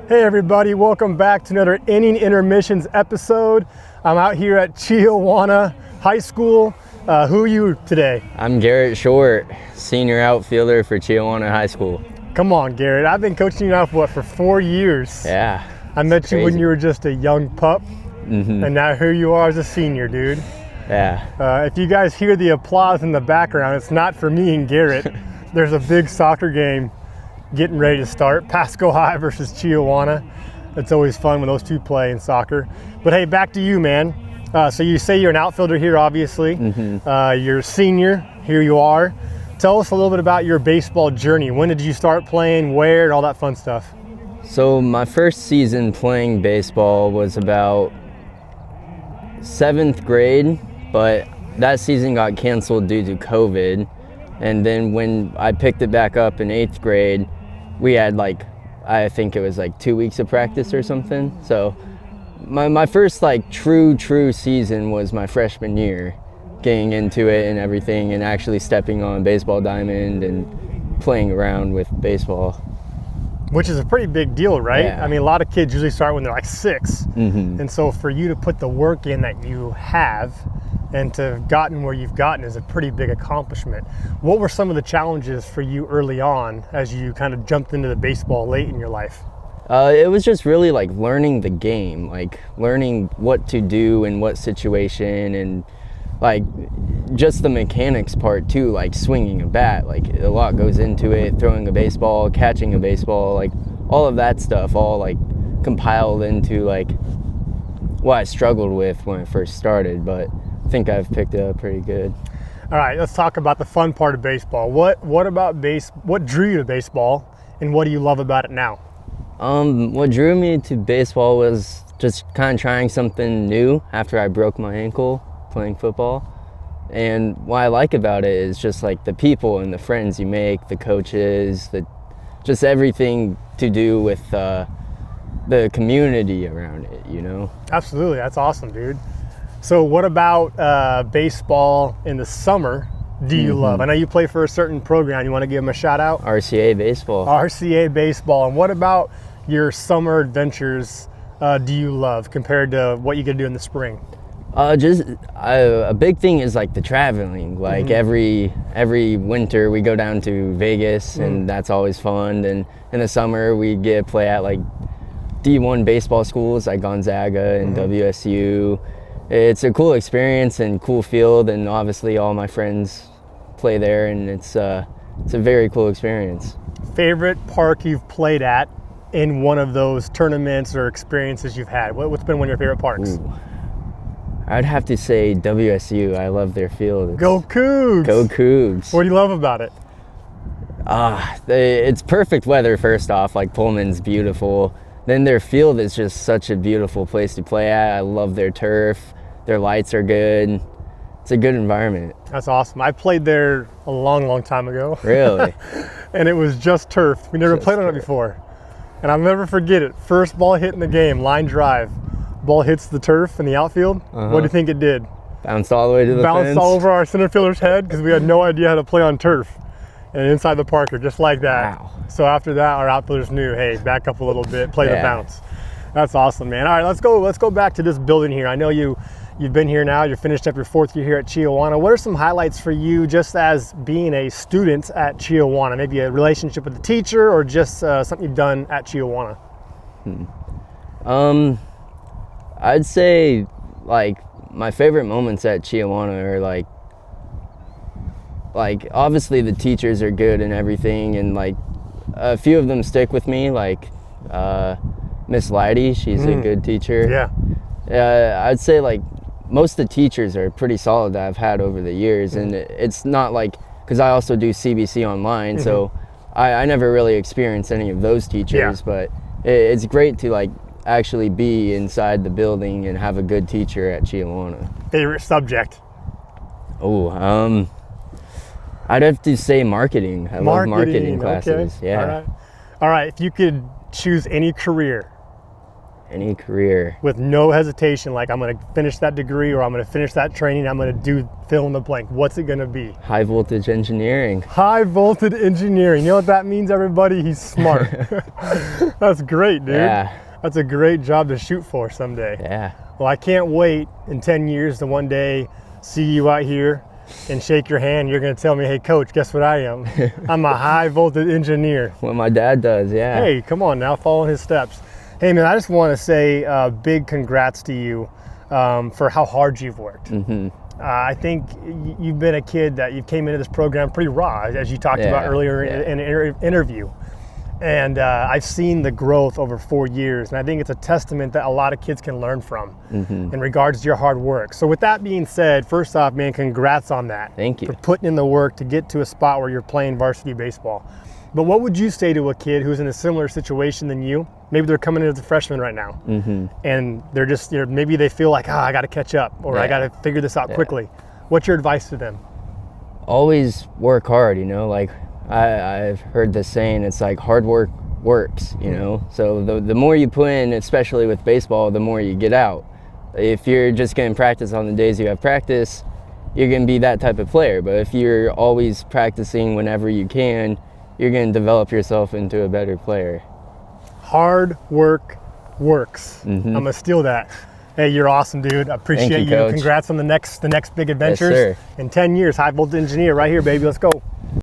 Hey everybody, welcome back to another Inning Intermissions episode. I'm out here at Chiawana High School. Who are you today? I'm Garrett Short, senior outfielder for Chiawana High School. Come on, Garrett. I've been coaching you now for 4 years? Yeah. I met you when you were just a young pup, and now here you are as a senior, dude. Yeah. If you guys hear the applause in the background, it's not for me and Garrett. There's a big soccer game getting ready to start. Pasco High versus Chiawana. It's always fun when those two play in soccer. But hey, back to you, man. So you say you're an outfielder here, obviously. You're a senior. Here you are. Tell us a little bit about your baseball journey. When did you start playing, where, and all that fun stuff? So my first season playing baseball was about 7th grade, but that season got canceled due to COVID. And then when I picked it back up in 8th grade, we had I think it was 2 weeks of practice or something. So my first true season was my freshman year, getting into it and everything and actually stepping on a baseball diamond and playing around with baseball. Which is a pretty big deal, right? Yeah. I mean, a lot of kids usually start when they're 6. And so for you to put the work in that you have and to have gotten where you've gotten is a pretty big accomplishment. What were some of the challenges for you early on as you kind of jumped into the baseball late in your life? It was just really learning the game, learning what to do in what situation, and just the mechanics part too, swinging a bat. A lot goes into it, throwing a baseball, catching a baseball, all of that stuff all compiled into what I struggled with when I first started, but I think I've picked it up pretty good. All right, let's talk about the fun part of baseball. What drew you to baseball, and what do you love about it now? What drew me to baseball was just kind of trying something new after I broke my ankle playing football. And what I like about it is just the people and the friends you make, the coaches, just everything to do with the community around it, you know? Absolutely, that's awesome, dude. So what about baseball in the summer do you love? I know you play for a certain program. You want to give them a shout out? RCA Baseball. RCA Baseball. And what about your summer adventures do you love compared to what you get to do in the spring? A big thing is the traveling. Every winter we go down to Vegas, and that's always fun. And in the summer we get to play at D1 baseball schools like Gonzaga and WSU. It's a cool experience and cool field, and obviously all my friends play there, and it's a very cool experience. Favorite park you've played at in one of those tournaments or experiences you've had? What's been one of your favorite parks? Ooh. I'd have to say WSU. I love their field. Go Cougs! Go Cougs! What do you love about it? It's perfect weather, first off. Pullman's beautiful. Then their field is just such a beautiful place to play at. I love their turf. Their lights are good. It's a good environment. That's awesome. I played there a long time ago. Really? And it was just turf. We never played on it before. And I'll never forget it. First ball hit in the game, line drive. Ball hits the turf in the outfield. What do you think it did? Bounced all the way to the fence? Bounced all over our center fielder's head because we had no idea how to play on turf. And inside the Parker, just like that. Wow. So after that, our outfielders knew, hey, back up a little bit, play the bounce. That's awesome, man. All right, let's go back to this building here. I know you've been here now. You're finished up your 4th year here at Chiawana. What are some highlights for you just as being a student at Chiawana? Maybe a relationship with the teacher or just something you've done at Chiawana? I'd say my favorite moments at Chiawana are obviously the teachers are good and everything, and a few of them stick with me, Miss Leidy, she's a good teacher. Yeah. I'd say most of the teachers are pretty solid that I've had over the years, and it's not because I also do CBC online, so I never really experienced any of those teachers, but it's great to actually be inside the building and have a good teacher at Chiawana. Favorite subject? I'd have to say marketing. I love marketing classes. Okay. Yeah. All right. If you could choose any career, Any career. With no hesitation, like I'm going to finish that degree or I'm going to finish that training, I'm going to do fill in the blank. What's it going to be? High voltage engineering. High voltage engineering. You know what that means, everybody? He's smart. That's great, dude. Yeah. That's a great job to shoot for someday. Yeah. Well, I can't wait in 10 years to one day see you out here and shake your hand. You're going to tell me, hey, coach, guess what I am? I'm a high voltage engineer. What my dad does, yeah. Hey, come on now, follow his steps. Hey, man, I just want to say big congrats to you for how hard you've worked. I think you've been a kid that you came into this program pretty raw, as you talked about earlier in an interview. And I've seen the growth over 4 years, and I think it's a testament that a lot of kids can learn from in regards to your hard work. So with that being said, first off, man, congrats on that. Thank you. For putting in the work to get to a spot where you're playing varsity baseball. But what would you say to a kid who's in a similar situation than you? Maybe they're coming in as a freshman right now, and they're just, maybe they feel like, I got to catch up, or I got to figure this out quickly. What's your advice to them? Always work hard, like I've heard this saying, it's like hard work works, So the more you put in, especially with baseball, the more you get out. If you're just getting practice on the days you have practice, you're going to be that type of player. But if you're always practicing whenever you can, you're going to develop yourself into a better player. Hard work works. I'm going to steal that. Hey, you're awesome, dude. I appreciate you. Coach. Congrats on the next big adventures. Yes, sir. In 10 years, high voltage engineer right here, baby. Let's go.